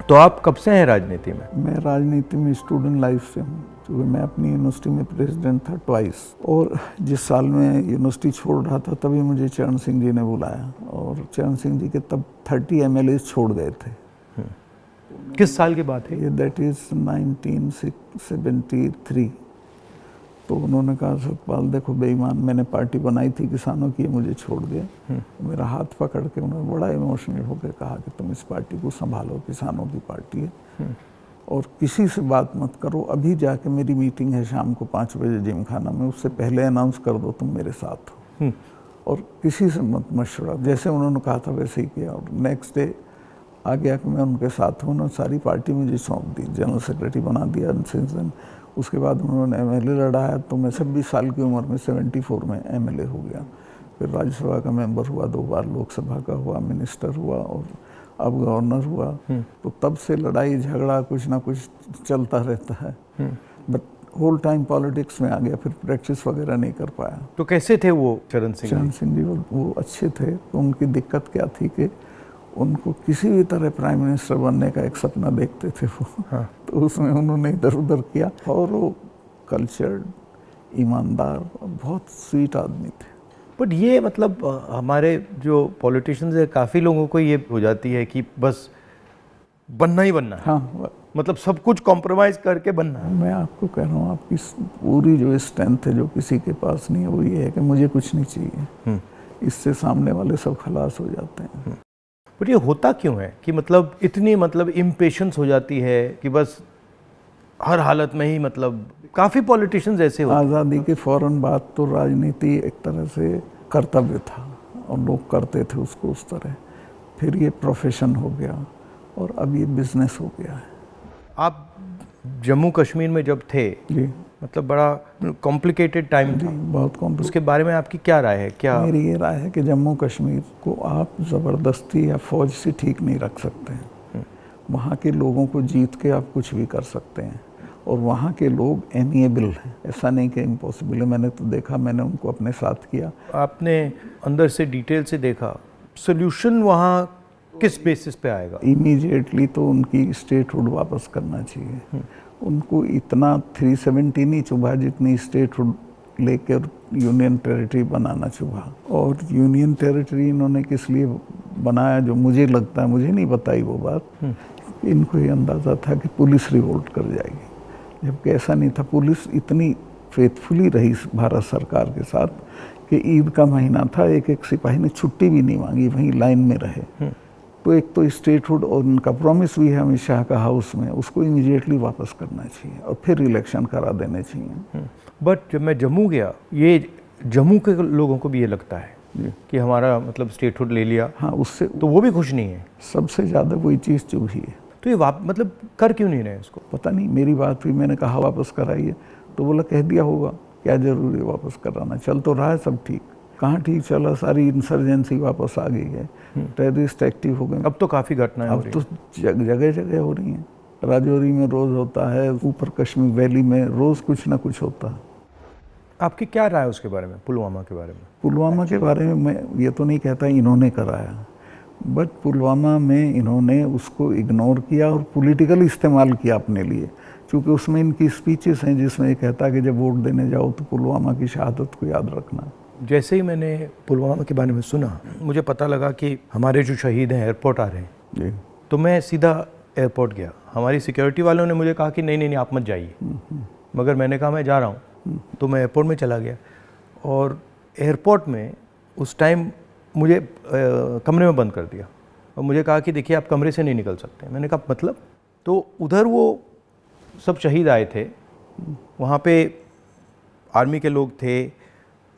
तो आप कब से हैं राजनीति में? मैं राजनीति में स्टूडेंट लाइफ से हूँ, क्योंकि मैं अपनी यूनिवर्सिटी में प्रेसिडेंट था ट्वाइस। और जिस साल में यूनिवर्सिटी छोड़ रहा था तभी मुझे चरण सिंह जी ने बुलाया, और चरण सिंह जी के तब 30 MLA छोड़ गए थे। किस साल की बात है? ये दैट इज़ 1973। तो उन्होंने कहा सतपाल देखो बेईमान, मैंने पार्टी बनाई थी किसानों की, मुझे छोड़ दिया। मेरा हाथ पकड़ के उन्होंने बड़ा इमोशनल होकर कहा कि तुम इस पार्टी को संभालो, किसानों की पार्टी है, और किसी से बात मत करो। अभी जाके मेरी मीटिंग है शाम को 5 बजे जिम खाना में, उससे पहले अनाउंस कर दो तुम मेरे साथ हो, और किसी से मत मशवरा। जैसे उन्होंने कहा था वैसे ही किया, और नेक्स्ट डे आ गया कि मैं उनके साथ हूँ। उन्होंने सारी पार्टी मुझे सौंप दी, जनरल सेक्रेटरी बना दिया। उसके बाद उन्होंने MLA लड़ाया, तो मैं 26 साल की उम्र में 74 में MLA हो गया। फिर राज्यसभा का मेंबर हुआ 2 बार, लोकसभा का हुआ, मिनिस्टर हुआ, और अब गवर्नर हुआ। तो तब से लड़ाई झगड़ा कुछ ना कुछ चलता रहता है। बट होल टाइम पॉलिटिक्स में आ गया, फिर प्रैक्टिस वगैरह नहीं कर पाया। तो कैसे थे वो चरण सिंह? चरण सिंह जी वो अच्छे थे। तो उनकी दिक्कत क्या थी कि उनको किसी भी तरह प्राइम मिनिस्टर बनने का एक सपना देखते थे वो। हाँ। तो उसमें उन्होंने इधर उधर किया, और वो कल्चर्ड, ईमानदार, बहुत स्वीट आदमी थे। बट ये मतलब हमारे जो पॉलिटिशियंस है, काफ़ी लोगों को ये हो जाती है कि बस बनना ही बनना है। हाँ, मतलब सब कुछ कॉम्प्रोमाइज़ करके बनना है। मैं आपको कह रहा हूँ, आपकी पूरी जो स्ट्रेंथ है जो किसी के पास नहीं है, वो ये है कि मुझे कुछ नहीं चाहिए। इससे सामने वाले सब खलास हो जाते हैं। बट ये होता क्यों है कि मतलब इतनी मतलब इम्पेशेंस हो जाती है कि बस हर हालत में ही, मतलब काफ़ी पॉलिटिशियंस ऐसे होते हैं। आज़ादी के फ़ौरन बाद तो राजनीति एक तरह से कर्तव्य था, और लोग करते थे उसको उस तरह। फिर ये प्रोफेशन हो गया, और अब ये बिजनेस हो गया है। आप जम्मू कश्मीर में जब थे जी, मतलब बड़ा कॉम्प्लिकेटेड टाइम था, बहुत कॉम्प्लिकेटेड। उसके बारे में आपकी क्या राय है? क्या मेरी ये राय है कि जम्मू कश्मीर को आप ज़बरदस्ती या फौज से ठीक नहीं रख सकते हैं। वहाँ के लोगों को जीत के आप कुछ भी कर सकते हैं, और वहाँ के लोग एमिएबल हैं। ऐसा नहीं कि इम्पॉसिबल है। मैंने तो देखा, मैंने उनको अपने साथ किया। आपने अंदर से डिटेल से देखा, सोल्यूशन वहाँ किस बेसिस पे आएगा? इमीडिएटली तो उनकी स्टेटहुड वापस करना चाहिए। उनको इतना 370 नहीं चुभा जितनी स्टेटहुड लेकर यूनियन टेरिटरी बनाना चुभा। और यूनियन टेरिटरी इन्होंने किस लिए बनाया, जो मुझे लगता है, मुझे नहीं बताई वो बात, इनको ये अंदाज़ा था कि पुलिस रिवोल्ट कर जाएगी, जबकि ऐसा नहीं था। पुलिस इतनी फेथफुली रही भारत सरकार के साथ कि ईद का महीना था, एक सिपाही ने छुट्टी भी नहीं मांगी, वहीं लाइन में रहे। तो एक तो स्टेटहुड, और उनका प्रॉमिस भी है अमित शाह का हाउस में, उसको इमीडिएटली वापस करना चाहिए, और फिर इलेक्शन करा देने चाहिए। बट जब मैं जम्मू गया, ये जम्मू के लोगों को भी ये लगता है कि हमारा मतलब स्टेटहुड ले लिया। हाँ, उससे तो वो भी खुश नहीं है। सबसे ज़्यादा वही चीज़ चुभी है। तो ये मतलब कर क्यों नहीं रहे इसको? पता नहीं, मेरी बात हुई, मैंने कहा वापस कराइए, तो बोला कह दिया होगा, क्या जरूरी है वापस कराना, चल तो रहा है सब ठीक। कहाँ ठीक चला, सारी इंसर्जेंसी वापस आ गई है, टेररिस्ट एक्टिव हो गए। अब तो काफ़ी घटनाएं हो रही हैं। अब तो जगह जगह हो रही हैं। राजौरी में रोज़ होता है, ऊपर कश्मीर वैली में रोज़ कुछ ना कुछ होता है। आपकी क्या राय है उसके बारे में, पुलवामा के बारे में? पुलवामा के बारे में मैं ये तो नहीं कहता इन्होंने कराया, बट पुलवामा में इन्होंने उसको इग्नोर किया और पॉलिटिकल इस्तेमाल किया अपने लिए। क्योंकि उसमें इनकी स्पीचेस हैं जिसमें ये कहता है कि जब वोट देने जाओ तो पुलवामा की शहादत को याद रखना। जैसे ही मैंने पुलवामा के बारे में सुना, मुझे पता लगा कि हमारे जो शहीद हैं एयरपोर्ट आ रहे हैं जी। तो मैं सीधा एयरपोर्ट गया। हमारी सिक्योरिटी वालों ने मुझे कहा कि नहीं नहीं नहीं आप मत जाइए, मगर मैंने कहा मैं जा रहा हूँ। तो मैं एयरपोर्ट में चला गया, और एयरपोर्ट में उस टाइम मुझे कमरे में बंद कर दिया, और मुझे कहा कि देखिए आप कमरे से नहीं निकल सकते। मैंने कहा मतलब? तो उधर वो सब शहीद आए थे, वहाँ पे आर्मी के लोग थे,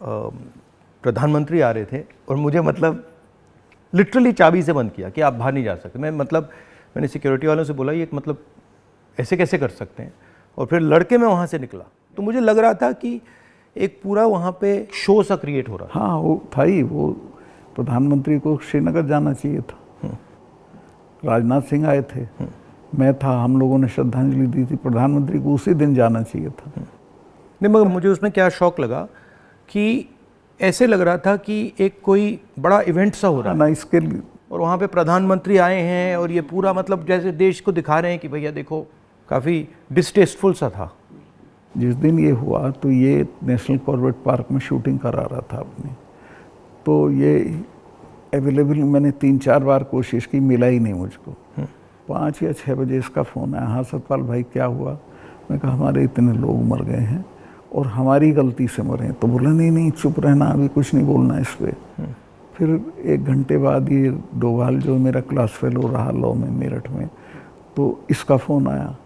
प्रधानमंत्री आ रहे थे, और मुझे मतलब लिटरली चाबी से बंद किया कि आप बाहर नहीं जा सकते। मैंने सिक्योरिटी वालों से बोला ये मतलब ऐसे कैसे कर सकते हैं, और फिर लड़के मैं वहाँ से निकला तो मुझे लग रहा था कि एक पूरा वहाँ पे शो सा क्रिएट हो रहा था। हाँ, वो था ही। वो प्रधानमंत्री को श्रीनगर जाना चाहिए था, राजनाथ सिंह आए थे, मैं था, हम लोगों ने श्रद्धांजलि दी थी। प्रधानमंत्री को उसी दिन जाना चाहिए था। नहीं, मगर मुझे उसमें क्या शौक लगा कि ऐसे लग रहा था कि एक कोई बड़ा इवेंट सा हो रहा है। ना, इसके और वहाँ पे प्रधानमंत्री आए हैं और ये पूरा मतलब जैसे देश को दिखा रहे हैं कि भैया देखो, काफ़ी डिस्टेस्टफुल सा था। जिस दिन ये हुआ तो ये नेशनल कॉर्बेट पार्क में शूटिंग करा रहा था अपनी, तो ये अवेलेबल मैंने 3-4 बार कोशिश की, मिला ही नहीं मुझको। 5 या 6 बजे इसका फ़ोन आया, हाँ सतपाल भाई क्या हुआ? मैं कहा हमारे इतने लोग मर गए हैं और हमारी गलती से मरे हैं। तो बोला नहीं चुप रहना, अभी कुछ नहीं बोलना इस पर। फिर 1 घंटे बाद ये डोभाल जो मेरा क्लास फेलो रहा लॉ में मेरठ में, तो इसका फ़ोन आया,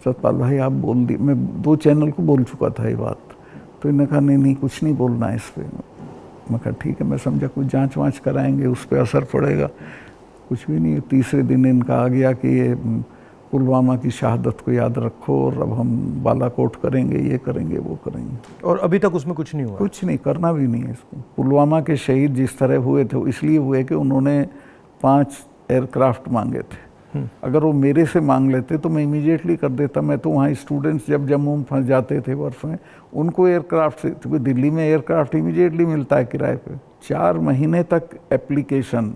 सतपाल भाई आप बोल दी। मैं 2 चैनल को बोल चुका था ये बात, तो इन्होंने कहा नहीं कुछ नहीं बोलना है इस पर। मैं कहा ठीक है, मैं समझा कुछ जांच वाँच कराएंगे, उस पर असर पड़ेगा। कुछ भी नहीं। तीसरे दिन इनका आ गया कि ये पुलवामा की शहादत को याद रखो और अब हम बालाकोट करेंगे, ये करेंगे, वो करेंगे। और अभी तक उसमें कुछ नहीं हुआ? कुछ नहीं, करना भी नहीं है इसको। पुलवामा के शहीद जिस तरह हुए थे, इसलिए हुए कि उन्होंने 5 एयरक्राफ्ट मांगे थे। अगर वो मेरे से मांग लेते तो मैं इमीडिएटली कर देता। मैं तो वहाँ स्टूडेंट्स जब जम्मू में फंस जाते थे बर्फ में, उनको एयरक्राफ्ट से, क्योंकि दिल्ली में एयरक्राफ्ट इमीडिएटली मिलता है किराए पे। 4 महीने तक एप्लीकेशन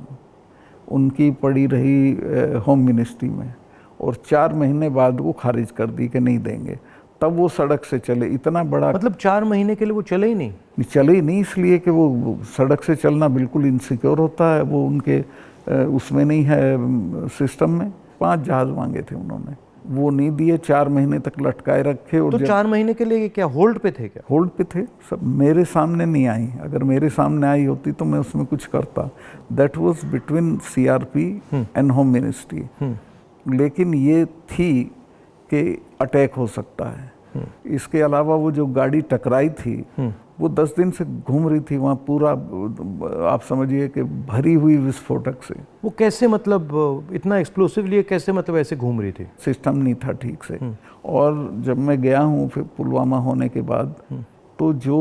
उनकी पड़ी रही होम मिनिस्ट्री में, और 4 महीने बाद वो खारिज कर दी कि नहीं देंगे। तब वो सड़क से चले। इतना बड़ा, मतलब 4 महीने के लिए वो चले ही नहीं? चले ही नहीं, इसलिए कि वो सड़क से चलना बिल्कुल इनसिक्योर होता है, वो उनके उसमें नहीं है सिस्टम में। 5 जहाज मांगे थे उन्होंने, वो नहीं दिए। 4 महीने तक लटकाए रखे। और तो 4 महीने के लिए क्या होल्ड पे थे? क्या होल्ड पे थे सब? मेरे सामने नहीं आई। अगर मेरे सामने आई होती तो मैं उसमें कुछ करता। That was between CRP and home ministry. लेकिन ये थी कि अटैक हो सकता है। इसके अलावा वो जो गाड़ी टकराई थी, वो 10 दिन से घूम रही थी वहाँ, पूरा आप समझिए कि भरी हुई विस्फोटक से। वो कैसे, मतलब इतना एक्सप्लोसिवली कैसे, मतलब ऐसे घूम रही थी? सिस्टम नहीं था ठीक से। और जब मैं गया हूँ फिर पुलवामा होने के बाद, तो जो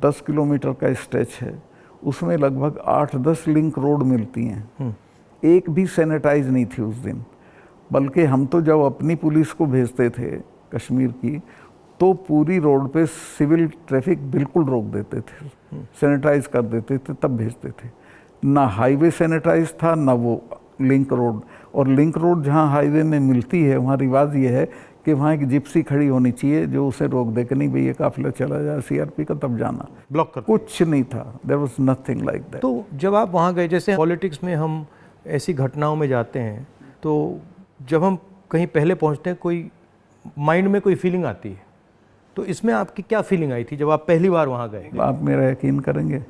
10 किलोमीटर का स्ट्रेच है उसमें लगभग 8-10 लिंक रोड मिलती हैं। एक भी सैनिटाइज नहीं थी उस दिन। बल्कि हम तो जब अपनी पुलिस को भेजते थे कश्मीर की, तो पूरी रोड पे सिविल ट्रैफिक बिल्कुल रोक देते थे, सैनिटाइज कर देते थे, तब भेजते थे। ना हाईवे सैनिटाइज था, ना वो लिंक रोड। और लिंक रोड जहाँ हाईवे में मिलती है, वहाँ रिवाज ये है कि वहाँ एक जिप्सी खड़ी होनी चाहिए जो उसे रोक दे कि नहीं भैया काफिला चला जाए सीआरपी का, तब जाना। ब्लॉक कर कुछ नहीं था, there was nothing like that. तो जब आप वहाँ गए, जैसे पॉलिटिक्स में हम ऐसी घटनाओं में जाते हैं, तो जब हम कहीं पहले पहुँचते हैं, कोई माइंड में कोई फीलिंग आती है, तो इसमें आपकी क्या फीलिंग आई थी जब आप पहली बार वहाँ गए? आप मेरा यकीन करेंगे,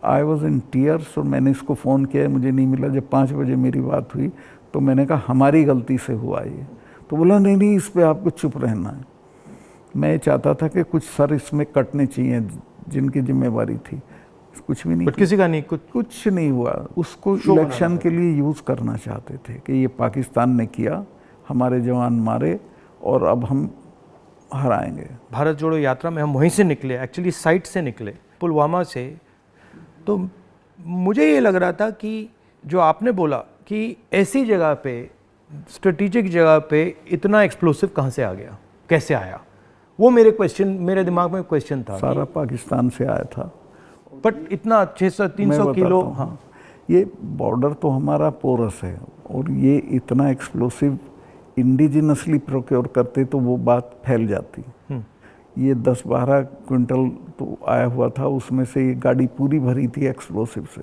आई वॉज इन टीयर्स। और मैंने इसको फ़ोन किया, मुझे नहीं मिला। जब 5 बजे मेरी बात हुई तो मैंने कहा हमारी गलती से हुआ ये। तो बोला नहीं इस पर आपको चुप रहना है। मैं चाहता था कि कुछ सर इसमें कटने चाहिए जिनकी जिम्मेवारी थी। कुछ भी नहीं, किसी का नहीं, कुछ नहीं हुआ। उसको इलेक्शन के लिए यूज़ करना चाहते थे कि ये पाकिस्तान ने किया, हमारे जवान मारे और अब हम हराएंगे। भारत जोड़ो यात्रा में हम वहीं से निकले, एक्चुअली साइट से निकले, पुलवामा से। तो मुझे ये लग रहा था कि जो आपने बोला कि ऐसी जगह पे, स्ट्रेटेजिक जगह पे इतना एक्सप्लोसिव कहाँ से आ गया, कैसे आया, वो मेरे दिमाग में क्वेश्चन था। सारा पाकिस्तान से आया था, बट इतना 600-300 किलो। हाँ, ये बॉर्डर तो हमारा पोरस है, और ये इतना एक्सप्लोसिव इंडिजिनसली प्रोक्योर करते तो वो बात फैल जाती। ये 10-12 क्विंटल तो आया हुआ था, उसमें से ये गाड़ी पूरी भरी थी एक्सप्लोसिव से।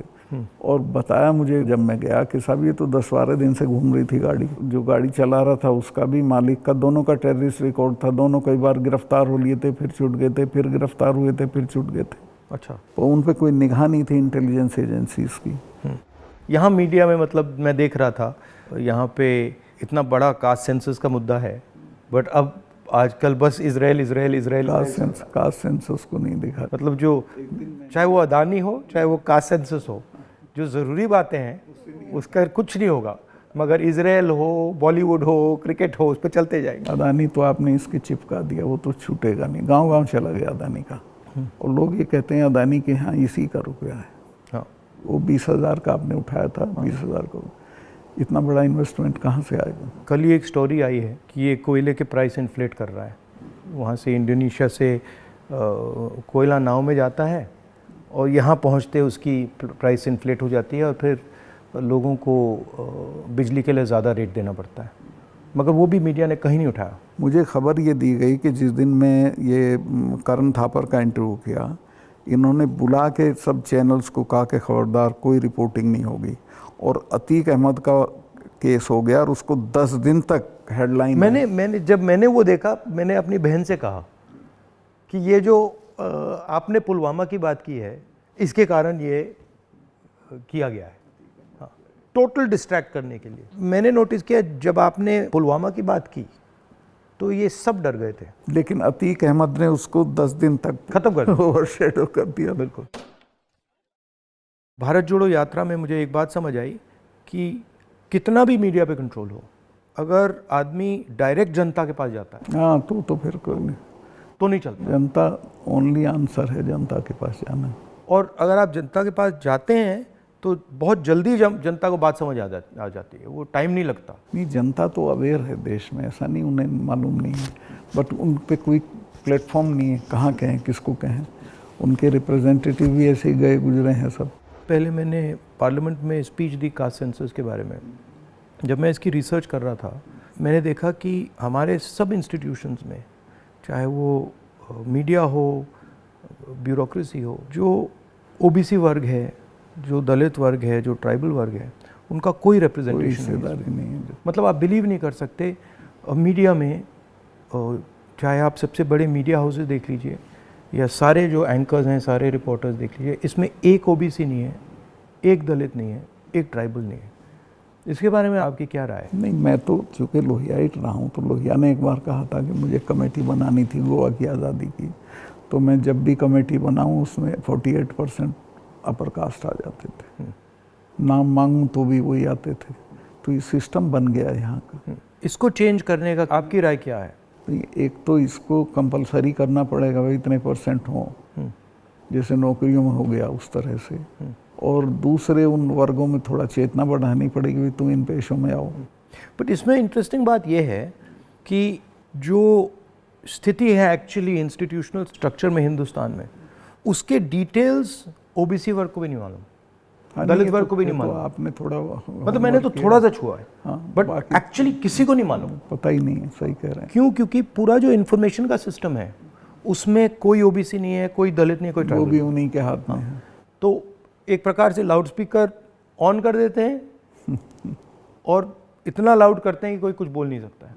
और बताया मुझे जब मैं गया कि साहब ये तो 10-12 दिन से घूम रही थी गाड़ी। जो गाड़ी चला रहा था उसका भी, मालिक का, दोनों का टेररिस्ट रिकॉर्ड था। दोनों कई बार गिरफ्तार हो लिए थे, फिर छूट गए थे, फिर गिरफ्तार हुए थे, फिर छूट गए थे। अच्छा, तो उन पर कोई निगाह नहीं थी इंटेलिजेंस एजेंसीज की। यहाँ मीडिया में, मतलब मैं देख रहा था, यहाँ पे इतना बड़ा कास्ट सेंसस का मुद्दा है, बट अब आजकल बस इजराइल। कास्ट सेंसस को नहीं दिखा। मतलब जो, चाहे वो अदानी हो, चाहे वो कास्ट सेंसस हो, जो ज़रूरी बातें हैं उसका कुछ नहीं होगा, मगर इजराइल हो, बॉलीवुड हो, क्रिकेट हो, उस पर चलते जाएंगे। अदानी तो आपने इसके चिपका दिया, वो तो छूटेगा नहीं। गांव-गांव चला गया अदानी का। और लोग ये कहते हैं अदानी के यहाँ इसी का रुपया है। हाँ, वो 20,000 का आपने उठाया था, 20,000 को इतना बड़ा इन्वेस्टमेंट कहाँ से आएगा? कल ही एक स्टोरी आई है कि ये कोयले के प्राइस इन्फ्लेट कर रहा है। वहाँ से इंडोनेशिया से कोयला नाव में जाता है और यहाँ पहुँचते उसकी प्राइस इन्फ्लेट हो जाती है, और फिर लोगों को बिजली के लिए ज़्यादा रेट देना पड़ता है, मगर वो भी मीडिया ने कहीं नहीं उठाया। मुझे खबर ये दी गई कि जिस दिन मैं ये करण थापर का इंटरव्यू किया, इन्होंने बुला के सब चैनल्स को कहा कि खबरदार कोई रिपोर्टिंग नहीं होगी, और अतीक अहमद का केस हो गया और उसको 10 दिन तक हेडलाइन। मैंने वो देखा, मैंने अपनी बहन से कहा कि ये जो आपने पुलवामा की बात की है, इसके कारण ये किया गया है, हाँ, टोटल डिस्ट्रैक्ट करने के लिए। मैंने नोटिस किया जब आपने पुलवामा की बात की तो ये सब डर गए थे, लेकिन अतीक अहमद ने उसको 10 दिन तक खत्म कर दिया, ओवरशैडो कर दिया। बिल्कुल। भारत जोड़ो यात्रा में मुझे एक बात समझ आई कि कितना भी मीडिया पे कंट्रोल हो, अगर आदमी डायरेक्ट जनता के पास जाता है, हाँ, तो फिर कोई नहीं, तो नहीं चलता। जनता ओनली आंसर है, जनता के पास जाना। और अगर आप जनता के पास जाते हैं तो बहुत जल्दी जनता को बात समझ आ जाती है, वो टाइम नहीं लगता। नहीं, जनता तो अवेयर है देश में, ऐसा नहीं उन्हें मालूम नहीं है, बट उन पे कोई प्लेटफॉर्म नहीं है, कहाँ कहें, किसको कहें। उनके रिप्रेजेंटेटिव भी ऐसे ही गए गुजरे हैं सब। पहले मैंने पार्लियामेंट में स्पीच दी कास्ट सेंसस के बारे में। जब मैं इसकी रिसर्च कर रहा था, मैंने देखा कि हमारे सब इंस्टीट्यूशंस में, चाहे वो मीडिया हो, ब्यूरोक्रेसी हो, जो ओबीसी वर्ग है, जो दलित वर्ग है, जो ट्राइबल वर्ग है, उनका कोई रिप्रेजेंटेशन नहीं है। मतलब आप बिलीव नहीं कर सकते, मीडिया में चाहे आप सबसे बड़े मीडिया हाउसेस देख लीजिए या सारे जो एंकर्स हैं, सारे रिपोर्टर्स देख लीजिए, इसमें एक ओबीसी नहीं है, एक दलित नहीं है, एक ट्राइबल नहीं है। इसके बारे में आपकी क्या राय है? नहीं, मैं तो चूँकि लोहियाइट रहा हूँ, तो लोहिया ने एक बार कहा था कि मुझे कमेटी बनानी थी गोवा की आज़ादी की, तो मैं जब भी कमेटी बनाऊँ उसमें 48% अपर कास्ट आ जाते थे, नाम मांगूं तो भी वही आते थे। तो ये सिस्टम बन गया है यहाँ का। इसको चेंज करने का आपकी राय क्या है? एक तो इसको कंपलसरी करना पड़ेगा, भाई इतने % हो, जैसे नौकरियों में हो गया उस तरह से। और दूसरे उन वर्गों में थोड़ा चेतना बढ़ानी पड़ेगी, भाई तुम इन पेशों में आओ। बट इसमें इंटरेस्टिंग बात यह है कि जो स्थिति है एक्चुअली इंस्टीट्यूशनल स्ट्रक्चर में हिंदुस्तान में, उसके डिटेल्स ओबीसी वर्ग को भी नहीं मालूम, दलित वर्ग को भी नहीं मालूम। आपने थोड़ा, मतलब मैंने तो थोड़ा सा छुआ है, बट एक्चुअली किसी को नहीं मालूम, पता ही नहीं है। सही कह रहे हैं। क्यों? क्योंकि पूरा जो इन्फॉर्मेशन का सिस्टम है उसमें कोई ओबीसी नहीं है, कोई दलित नहीं है, कोई ट्राइबल, वो भी उन्हीं के हाथ में है। तो एक प्रकार से लाउड स्पीकर ऑन कर देते हैं और इतना लाउड करते हैं कि कोई कुछ बोल नहीं सकता है।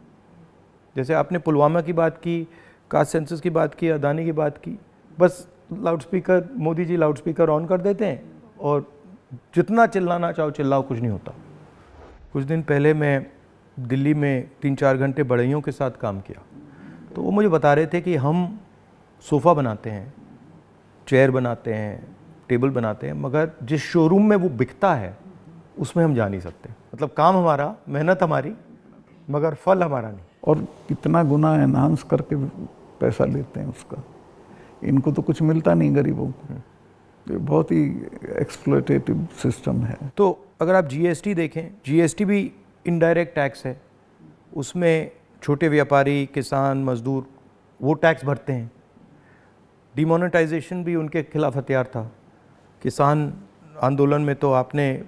जैसे आपने पुलवामा की बात की, कास्ट सेंसस की बात की, अदानी की बात की, बस loud speaker, Modi ji loud speaker on कर देते हैं और जितना चिल्लाना चाहो चिल्लाओ, कुछ नहीं होता। कुछ दिन पहले मैं दिल्ली में 3-4 घंटे बढ़इयों के साथ काम किया, तो वो मुझे बता रहे थे कि हम सोफ़ा बनाते हैं, चेयर बनाते हैं, टेबल बनाते हैं, मगर जिस शोरूम में वो बिकता है उसमें हम जा नहीं सकते। मतलब काम हमारा, मेहनत हमारी, मगर फल हमारा नहीं। और कितना गुना एनहांस करके पैसा लेते हैं उसका। इनको तो कुछ मिलता नहीं गरीबों को। ये बहुत ही एक्सप्लॉयटेटिव सिस्टम है। तो अगर आप जीएसटी देखें, जीएसटी भी इनडायरेक्ट टैक्स है, उसमें छोटे व्यापारी, किसान, मजदूर वो टैक्स भरते हैं। डिमोनेटाइजेशन भी उनके खिलाफ हथियार था। किसान आंदोलन में तो आपने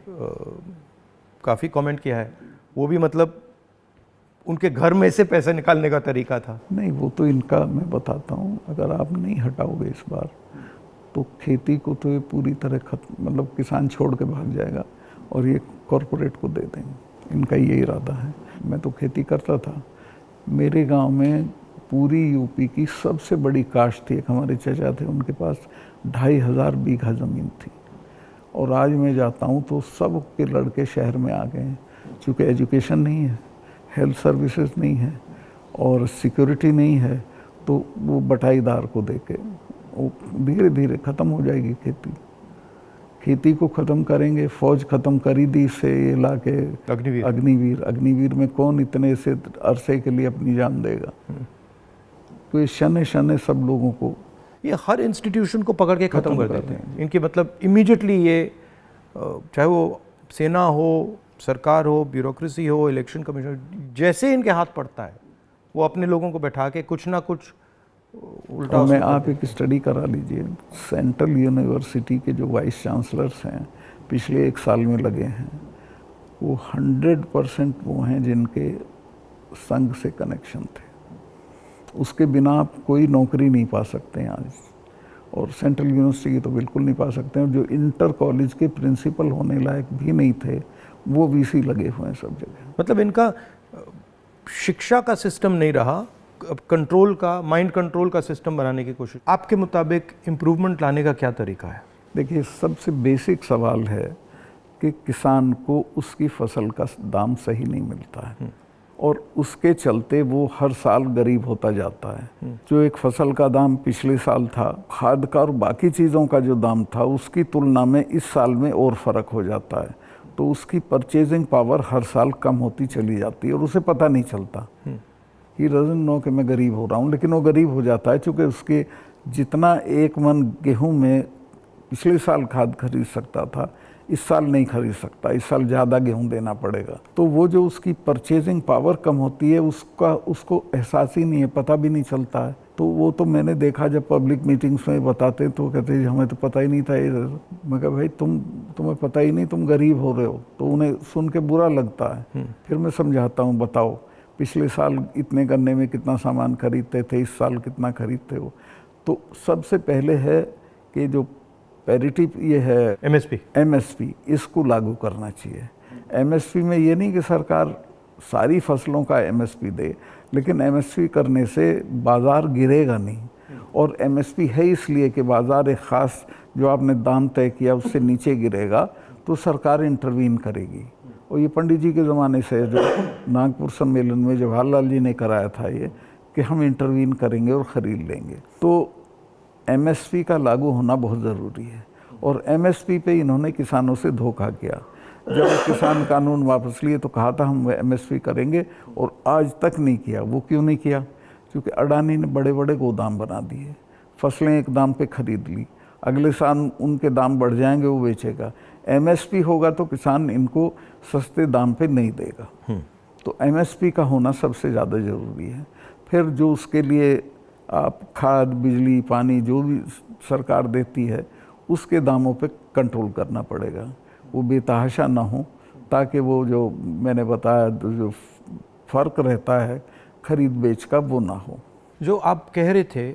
काफ़ी कमेंट किया है, वो भी मतलब उनके घर में से पैसे निकालने का तरीका था। नहीं, वो तो इनका मैं बताता हूँ, अगर आप नहीं हटाओगे इस बार तो खेती को तो ये पूरी तरह खत्म, मतलब किसान छोड़ के भाग जाएगा और ये कॉरपोरेट को दे देंगे। इनका ये इरादा है। मैं तो खेती करता था। मेरे गांव में पूरी यूपी की सबसे बड़ी काश्त थी। एक हमारे चाचा थे, उनके पास 2500 बीघा ज़मीन थी। और आज मैं जाता हूँ तो सब के लड़के शहर में आ गए हैं, चूँकि एजुकेशन नहीं है, हेल्थ सर्विसेज नहीं है और सिक्योरिटी नहीं है, तो वो बटाईदार को देके वो धीरे धीरे ख़त्म हो जाएगी खेती। खेती को ख़त्म करेंगे, फौज ख़त्म करी दी से ये ला के अग्निवीर में कौन इतने से अरसे के लिए अपनी जान देगा। तो ये शने शने सब लोगों को, ये हर इंस्टीट्यूशन को पकड़ के ख़त्म कर देते हैं। इनकी मतलब इमीडिएटली ये, चाहे वो सेना हो, सरकार हो, ब्यूरोक्रेसी हो, इलेक्शन कमीशन, जैसे इनके हाथ पड़ता है वो अपने लोगों को बैठा के कुछ ना कुछ उल्टा। मैं आप एक स्टडी करा लीजिए, सेंट्रल यूनिवर्सिटी के जो वाइस चांसलर्स हैं पिछले 1 साल में लगे हैं, वो 100% वो हैं जिनके संघ से कनेक्शन थे। उसके बिना आप कोई नौकरी नहीं पा सकते हैं आज, और सेंट्रल यूनिवर्सिटी की तो बिल्कुल नहीं पा सकते हैं। जो इंटर कॉलेज के प्रिंसिपल होने लायक भी नहीं थे, वो वीसी लगे हुए हैं सब जगह। मतलब इनका शिक्षा का सिस्टम नहीं रहा, कंट्रोल का, माइंड कंट्रोल का सिस्टम बनाने की कोशिश। आपके मुताबिक इम्प्रूवमेंट लाने का क्या तरीका है? देखिए, सबसे बेसिक सवाल है कि किसान को उसकी फसल का दाम सही नहीं मिलता है, और उसके चलते वो हर साल गरीब होता जाता है। जो एक फसल का दाम पिछले साल था, खाद का और बाकी चीज़ों का जो दाम था, उसकी तुलना में इस साल में और फ़र्क हो जाता है। तो उसकी परचेजिंग पावर हर साल कम होती चली जाती है, और उसे पता नहीं चलता। ही डजंट नो कि मैं गरीब हो रहा हूँ, लेकिन वो गरीब हो जाता है क्योंकि उसके जितना एक मन गेहूँ में पिछले साल खाद खरीद सकता था, इस साल नहीं खरीद सकता, इस साल ज़्यादा गेहूं देना पड़ेगा। तो वो जो उसकी परचेजिंग पावर कम होती है, उसको एहसास ही नहीं है, पता भी नहीं चलता है। तो वो तो मैंने देखा, जब पब्लिक मीटिंग्स में बताते तो कहते हैं हमें तो पता ही नहीं था ये। मैं कहा भाई तुम्हें पता ही नहीं, तुम गरीब हो रहे हो। तो उन्हें सुन के बुरा लगता है। फिर मैं समझाता हूँ, बताओ पिछले साल इतने गन्ने में कितना सामान खरीदते थे, इस साल कितना खरीदते हो। तो सबसे पहले है कि जो पैरिटी ये है एमएसपी, इसको लागू करना चाहिए। एमएसपी में ये नहीं कि सरकार सारी फसलों का एमएसपी दे, लेकिन एमएसपी करने से बाज़ार गिरेगा नहीं। और एमएसपी है इसलिए कि बाज़ार एक ख़ास जो आपने दाम तय किया उससे नीचे गिरेगा तो सरकार इंटरवीन करेगी। और ये पंडित जी के ज़माने से जो नागपुर सम्मेलन में जवाहरलाल जी ने कराया था ये, कि हम इंटरवीन करेंगे और ख़रीद लेंगे। तो एमएसपी का लागू होना बहुत ज़रूरी है। और एमएसपी पे इन्होंने किसानों से धोखा किया। जब किसान कानून वापस लिए तो कहा था हम एमएसपी करेंगे, और आज तक नहीं किया। वो क्यों नहीं किया? क्योंकि अडानी ने बड़े बड़े गोदाम बना दिए, फसलें एक दाम पे खरीद ली, अगले साल उनके दाम बढ़ जाएंगे, वो बेचेगा। एमएसपी होगा तो किसान इनको सस्ते दाम पे नहीं देगा। तो एमएसपी का होना सबसे ज़्यादा ज़रूरी है। फिर जो उसके लिए आप खाद, बिजली, पानी जो भी सरकार देती है, उसके दामों पे कंट्रोल करना पड़ेगा। वो बेतहाशा ना हो, ताकि वो जो मैंने बताया जो फ़र्क रहता है खरीद बेच का, वो ना हो। जो आप कह रहे थे,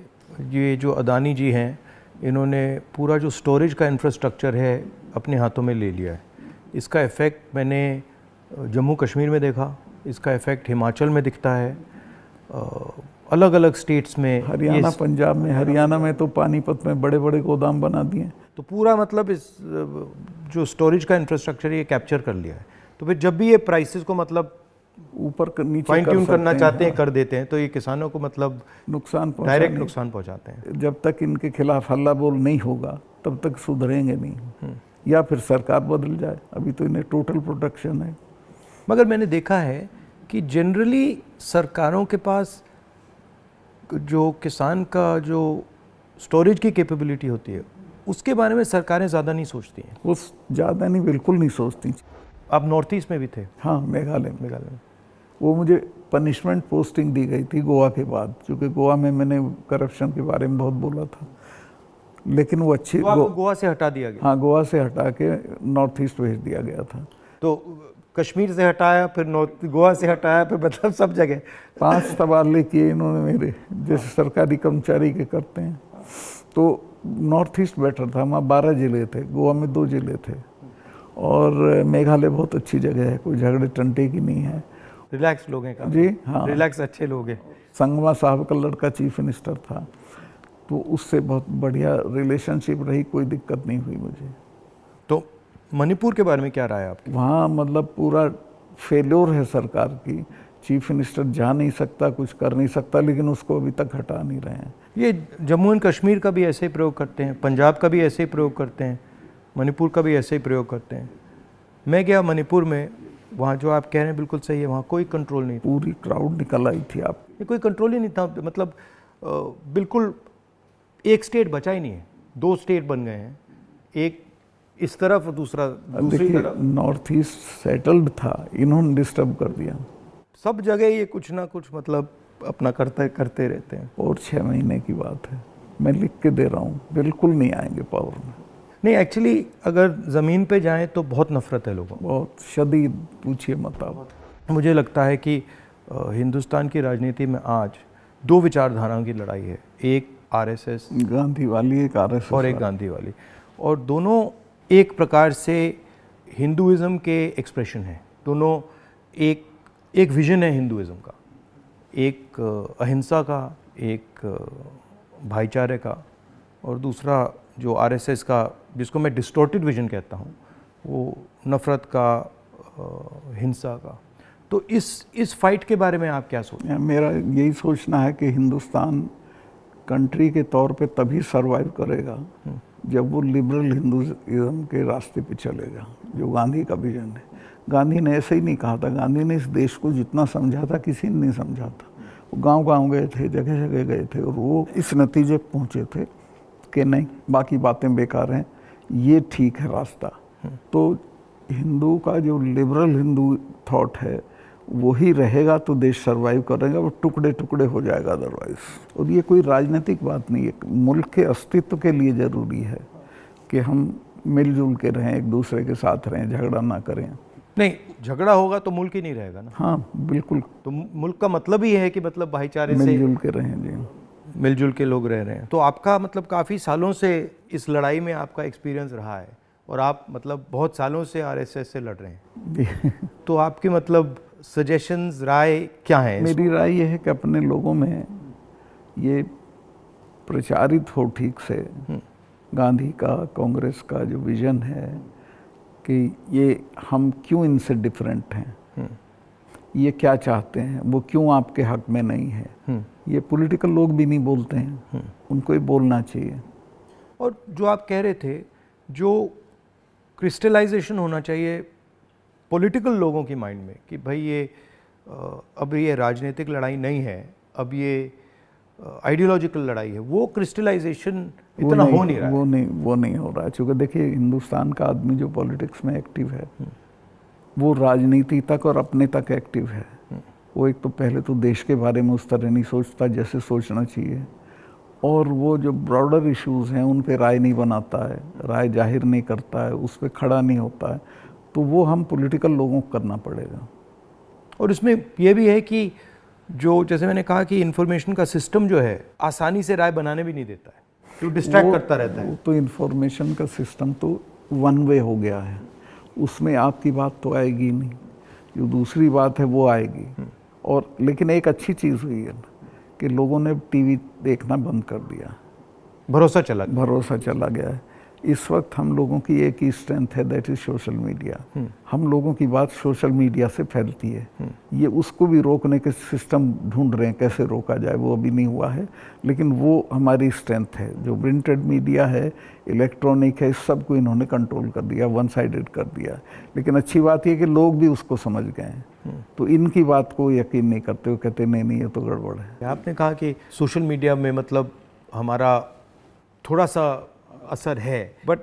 ये जो अदानी जी हैं, इन्होंने पूरा जो स्टोरेज का इंफ्रास्ट्रक्चर है अपने हाथों में ले लिया है। इसका इफ़ेक्ट मैंने जम्मू कश्मीर में देखा, इसका इफ़ेक्ट हिमाचल में दिखता है, अलग अलग स्टेट्स में, हरियाणा, पंजाब में। हरियाणा में तो पानीपत में बड़े बड़े गोदाम बना दिए। तो पूरा मतलब इस जो स्टोरेज का इंफ्रास्ट्रक्चर ये कैप्चर कर लिया है। तो फिर जब भी ये प्राइसेस को मतलब ऊपर नीचे फाइन ट्यून करना चाहते हैं, कर देते हैं, तो ये किसानों को मतलब नुकसान, डायरेक्ट नुकसान पहुंचाते हैं। जब तक इनके खिलाफ हल्ला बोल नहीं होगा तब तक सुधरेंगे नहीं, या फिर सरकार बदल जाए। अभी तो इन्हें टोटल प्रोटेक्शन है। मगर मैंने देखा है कि जनरली सरकारों के पास जो किसान का जो स्टोरेज की कैपेबिलिटी होती है, उसके बारे में सरकारें ज़्यादा नहीं सोचती हैं। वो ज़्यादा नहीं, बिल्कुल नहीं सोचती। आप नॉर्थ ईस्ट में भी थे? हाँ, मेघालय में। वो मुझे पनिशमेंट पोस्टिंग दी गई थी गोवा के बाद, क्योंकि गोवा में मैंने करप्शन के बारे में बहुत बोला था। लेकिन वो अच्छी गोवा से हटा दिया गया। हाँ, गोवा से हटा के नॉर्थ ईस्ट भेज दिया गया था। तो कश्मीर से हटाया, फिर गोवा से हटाया, फिर मतलब सब जगह 5 तबादले किए इन्होंने मेरे, जैसे सरकारी कर्मचारी के करते हैं। तो नॉर्थ ईस्ट बेटर था, वहाँ 12 ज़िले थे, गोवा में 2 ज़िले थे। और मेघालय बहुत अच्छी जगह है, कोई झगड़े टंटे की नहीं है, रिलैक्स लोग हैं। जी हाँ, रिलैक्स अच्छे लोग हैं। संगमा साहब का लड़का चीफ मिनिस्टर था, तो उससे बहुत बढ़िया रिलेशनशिप रही, कोई दिक्कत नहीं हुई मुझे। तो मणिपुर के बारे में क्या राय है आपकी? वहाँ मतलब पूरा फेल्योर है सरकार की। चीफ मिनिस्टर जा नहीं सकता, कुछ कर नहीं सकता, लेकिन उसको अभी तक हटा नहीं रहे हैं। ये जम्मू एंड कश्मीर का भी ऐसे ही प्रयोग करते हैं, पंजाब का भी ऐसे ही प्रयोग करते हैं, मणिपुर का भी ऐसे ही प्रयोग करते हैं। मैं गया मणिपुर में, वहाँ जो आप कह रहे हैं बिल्कुल सही है, वहाँ कोई कंट्रोल नहीं था। पूरी क्राउड निकल आई थी। आप कोई कंट्रोल ही नहीं था, मतलब बिल्कुल एक स्टेट बचा ही नहीं है, 2 स्टेट बन गए हैं, एक इस तरफ और दूसरा दूसरी तरफ। नॉर्थ ईस्ट सेटल्ड था, इन्होंने डिस्टर्ब कर दिया। सब जगह ये कुछ ना कुछ मतलब अपना करते रहते हैं। और 6 महीने की बात है, मैं लिख के दे रहा हूँ, बिल्कुल नहीं आएंगे पावर में। नहीं, एक्चुअली अगर ज़मीन पे जाएं तो बहुत नफ़रत है लोगों को, बहुत शदीद, पूछिए मत आप। मुझे लगता है कि हिंदुस्तान की राजनीति में आज दो विचारधाराओं की लड़ाई है, एक आरएसएस गांधी वाली, एक आरएसएस और एक गांधी वाली, और दोनों एक प्रकार से हिंदुइज़्म के एक्सप्रेशन हैं। दोनों एक विजन है हिंदुइज़्म का, एक अहिंसा का, एक भाईचारे का, और दूसरा जो आरएसएस का, जिसको मैं डिस्टॉर्टेड विजन कहता हूँ, वो नफ़रत का, हिंसा का। तो इस फाइट के बारे में आप क्या सोचते हैं? मेरा यही सोचना है कि हिंदुस्तान कंट्री के तौर पे तभी सरवाइव करेगा जब वो लिबरल हिंदुइज्म के रास्ते पे चलेगा, जो गांधी का विजन है। गांधी ने ऐसे ही नहीं कहा था, गांधी ने इस देश को जितना समझा था किसी ने नहीं समझा था। वो गांव-गांव गए थे, जगह जगह गए थे, और वो इस नतीजे पे पहुँचे थे कि नहीं, बाकी बातें बेकार हैं, ये ठीक है रास्ता। तो हिंदू का जो लिबरल हिंदू थॉट है वही रहेगा तो देश सरवाइव करेगा, वो टुकड़े टुकड़े हो जाएगा अदरवाइज। और ये कोई राजनीतिक बात नहीं है, मुल्क के अस्तित्व के लिए ज़रूरी है कि हम मिलजुल के रहें, एक दूसरे के साथ रहें, झगड़ा ना करें। नहीं, झगड़ा होगा तो मुल्क ही नहीं रहेगा ना। हाँ बिल्कुल, तो मुल्क का मतलब ही है कि मतलब भाईचारे से मिलजुल के रहें जी, मिलजुल के लोग रह रहे हैं। तो आपका मतलब काफ़ी सालों से इस लड़ाई में आपका एक्सपीरियंस रहा है, और आप मतलब बहुत सालों से आरएसएस से लड़ रहे हैं। तो आपके मतलब सजेशंस, राय क्या है? मेरी राय ये है कि अपने लोगों में ये प्रचारित हो ठीक से गांधी का, कांग्रेस का जो विजन है कि ये हम क्यों इनसे डिफरेंट हैं, ये क्या चाहते हैं, वो क्यों आपके हक में नहीं है, ये पॉलिटिकल लोग भी नहीं बोलते हैं, उनको ही बोलना चाहिए। और जो आप कह रहे थे, जो क्रिस्टलाइजेशन होना चाहिए पॉलिटिकल लोगों की माइंड में कि भाई ये अब ये राजनीतिक लड़ाई नहीं है, अब ये आइडियोलॉजिकल लड़ाई है, वो क्रिस्टलाइजेशन इतना हो नहीं रहा है। वो नहीं हो रहा है, क्योंकि देखिए हिंदुस्तान का आदमी जो पॉलिटिक्स में एक्टिव है वो राजनीति तक और अपने तक एक्टिव है। वो एक तो पहले तो देश के बारे में उस तरह नहीं सोचता जैसे सोचना चाहिए, और वो जो ब्रॉडर इश्यूज़ हैं उन पे राय नहीं बनाता है, राय जाहिर नहीं करता है, उस पर खड़ा नहीं होता है। तो वो हम पॉलिटिकल लोगों को करना पड़ेगा। और इसमें यह भी है कि जो, जैसे मैंने कहा कि इंफॉर्मेशन का सिस्टम जो है आसानी से राय बनाने भी नहीं देता है, तो डिस्ट्रैक्ट करता रहता है। तो इंफॉर्मेशन का सिस्टम तो वन वे हो गया है, उसमें आपकी बात तो आएगी नहीं, जो दूसरी बात है वो आएगी। और लेकिन एक अच्छी चीज़ हुई है कि लोगों ने टीवी देखना बंद कर दिया, भरोसा चला गया है। इस वक्त हम लोगों की एक ही स्ट्रेंथ है, दैट इज सोशल मीडिया। हम लोगों की बात सोशल मीडिया से फैलती है। ये उसको भी रोकने के सिस्टम ढूंढ रहे हैं, कैसे रोका जाए, वो अभी नहीं हुआ है, लेकिन वो हमारी स्ट्रेंथ है। जो प्रिंटेड मीडिया है, इलेक्ट्रॉनिक है, सब को इन्होंने कंट्रोल कर दिया, वन साइडेड कर दिया। लेकिन अच्छी बात यह कि लोग भी उसको समझ गए हैं, तो इनकी बात को यकीन नहीं करते, वो कहते नहीं ये तो गड़बड़ है। आपने कहा कि सोशल मीडिया में मतलब हमारा थोड़ा सा असर है, बट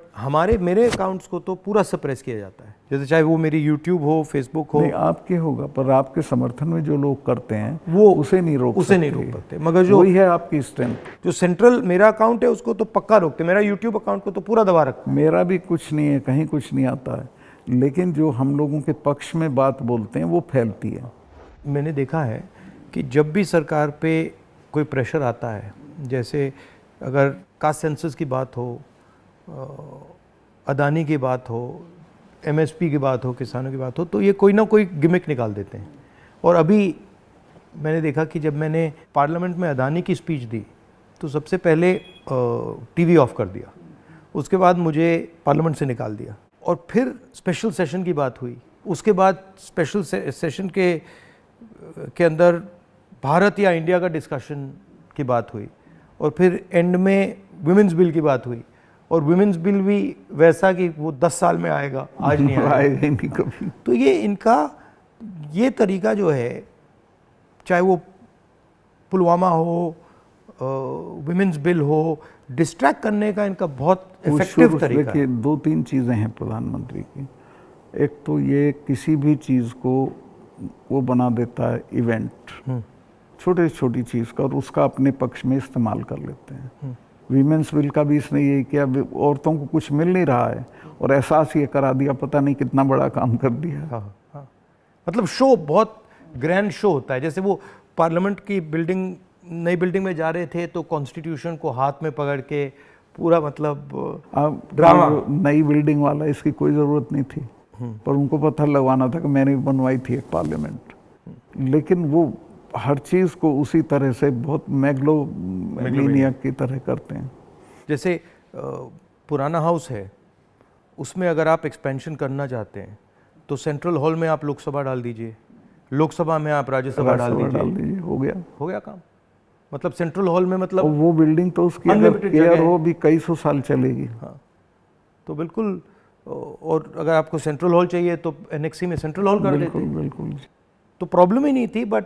मेरे अकाउंट्स को तो पूरा सप्रेस किया जाता है, जैसे चाहे वो मेरी यूट्यूब हो, फेसबुक हो। नहीं, आपके होगा, पर आपके समर्थन में जो लोग करते हैं वो उसे नहीं रोक सकते। मगर जो वही है आपकी स्ट्रेंथ। जो सेंट्रल मेरा अकाउंट है उसको तो पक्का रोकते, मेरा यूट्यूब अकाउंट को तो पूरा दबा रखते। मेरा भी कुछ नहीं है, कहीं कुछ नहीं आता है, लेकिन जो हम लोगों के पक्ष में बात बोलते हैं वो फैलती है। मैंने देखा है कि जब भी सरकार पे कोई प्रेशर आता है, जैसे अगर कास्ट सेंसस की बात हो, अदानी की बात हो, एमएसपी की बात हो, किसानों की बात हो, तो ये कोई ना कोई गिमिक निकाल देते हैं। और अभी मैंने देखा कि जब मैंने पार्लियामेंट में अदानी की स्पीच दी तो सबसे पहले टीवी ऑफ कर दिया, उसके बाद मुझे पार्लियामेंट से निकाल दिया, और फिर स्पेशल सेशन की बात हुई, उसके बाद स्पेशल सेशन के अंदर भारत या इंडिया का डिस्कशन की बात हुई, और फिर एंड में विमेंस बिल की बात हुई, और विमेंस बिल भी वैसा कि वो 10 साल में आएगा, आज नहीं आएगा ही नहीं कभी। तो ये तरीका जो है, चाहे वो पुलवामा हो, विमेंस बिल हो, डिस्ट्रैक्ट करने का इनका बहुत इफेक्टिव तरीका है। देखिए 2-3 चीज़ें हैं प्रधानमंत्री की। एक तो ये किसी भी चीज़ को वो बना देता है इवेंट, छोटी छोटी चीज़ का, और उसका अपने पक्ष में इस्तेमाल कर लेते हैं। वीमेंस बिल का भी इसने यही किया, औरतों को कुछ मिल नहीं रहा है और एहसास ये करा दिया, पता नहीं कितना बड़ा काम कर दिया। हाँ हाँ, मतलब शो बहुत ग्रैंड शो होता है। जैसे वो पार्लियामेंट की बिल्डिंग, नई बिल्डिंग में जा रहे थे तो कॉन्स्टिट्यूशन को हाथ में पकड़ के पूरा मतलब ड्रामा। नई बिल्डिंग वाला इसकी कोई ज़रूरत नहीं थी, पर उनको पता लगवाना था कि मैंने भी बनवाई थी एक पार्लियामेंट। लेकिन वो हर चीज़ को उसी तरह से बहुत मैग्लोमैनियक की तरह करते हैं। जैसे पुराना हाउस है, उसमें अगर आप एक्सपेंशन करना चाहते हैं तो सेंट्रल हॉल में आप लोकसभा डाल दीजिए, लोकसभा में आप राज्यसभा डाल दीजिए, हो गया काम। मतलब सेंट्रल हॉल में मतलब वो बिल्डिंग तो उसकी अगर केयर हो भी कई सौ साल चलेगी। हाँ, तो बिल्कुल। और अगर आपको सेंट्रल हॉल चाहिए तो एनेक्सी में सेंट्रल हॉल कर देते। बिल्कुल। तो प्रॉब्लम ही नहीं थी, बट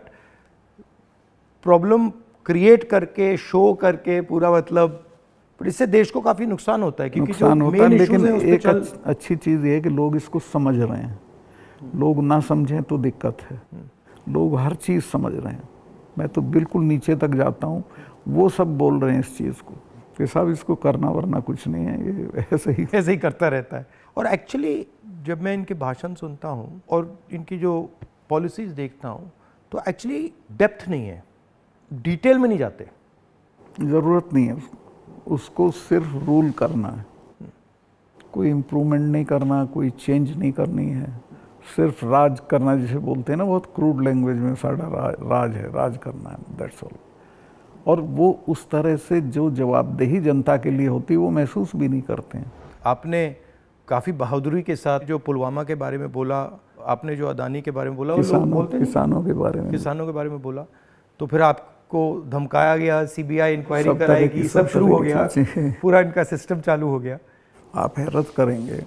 प्रॉब्लम क्रिएट करके, शो करके पूरा मतलब, इससे देश को काफी नुकसान होता है। क्योंकि नुकसान होता है, लेकिन एक अच्छी चीज़ ये है कि लोग इसको समझ रहे हैं। लोग ना समझें तो दिक्कत है, लोग हर चीज़ समझ रहे हैं। मैं तो बिल्कुल नीचे तक जाता हूँ, वो सब बोल रहे हैं इस चीज़ को कि साहब इसको करना वरना कुछ नहीं है, ये ऐसे ही करता रहता है। और एक्चुअली जब मैं इनके भाषण सुनता हूँ और इनकी जो पॉलिसीज़ देखता हूँ तो एक्चुअली डेप्थ नहीं है, डिटेल में नहीं जाते। ज़रूरत नहीं है उसको सिर्फ रूल करना है, कोई इम्प्रूवमेंट नहीं करना, कोई चेंज नहीं करनी है, सिर्फ राज करना जिसे बोलते हैं ना, बहुत क्रूड लैंग्वेज में साड़ा राज है, राज करना है, दैट्स ऑल। और वो उस तरह से जो जवाबदेही जनता के लिए होती है वो महसूस भी नहीं करते हैं। आपने काफ़ी बहादुरी के साथ जो पुलवामा के बारे में बोला, आपने जो अदानी के बारे में बोला, किसानों के बारे में बोला, तो फिर आपको धमकाया गया, सीबीआई इंक्वायरी कराएगी, सब शुरू हो गया, पूरा इनका सिस्टम चालू हो गया। आप हैरत करेंगे,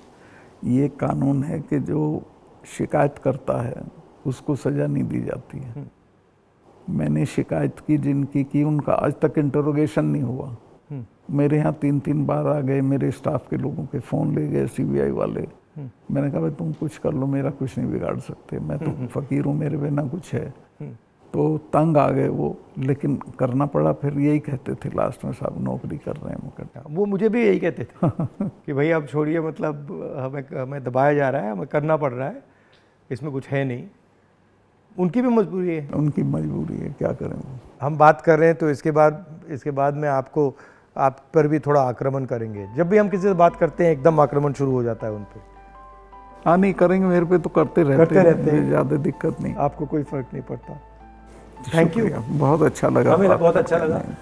ये कानून है कि जो शिकायत करता है उसको सज़ा नहीं दी जाती है। मैंने शिकायत की जिनकी की, उनका आज तक इंटरोगेशन नहीं हुआ। मेरे यहाँ 3-3 बार आ गए, मेरे स्टाफ के लोगों के फ़ोन ले गए सीबीआई वाले। मैंने कहा भाई तुम कुछ कर लो, मेरा कुछ नहीं बिगाड़ सकते, मैं तो फ़कीर हूँ, मेरे बिना कुछ है। तो तंग आ गए वो, लेकिन करना पड़ा। फिर यही कहते थे लास्ट में, साहब नौकरी कर रहे हैं मुकदमा। वो मुझे भी यही कहते थे कि भाई आप छोड़िए, मतलब हमें दबाया जा रहा है, हमें करना पड़ रहा है, इसमें कुछ है नहीं। उनकी भी मजबूरी है, उनकी मजबूरी है, क्या करें। हम बात कर रहे हैं तो इसके बाद में आप पर भी थोड़ा आक्रमण करेंगे। जब भी हम किसी से बात करते हैं एकदम आक्रमण शुरू हो जाता है उन पर। हाँ नहीं करेंगे, मेरे पे तो करते रहते हैं, ज़्यादा दिक्कत नहीं, आपको कोई फर्क नहीं पड़ता। थैंक यू, बहुत अच्छा लगा, हमें बहुत अच्छा लगा।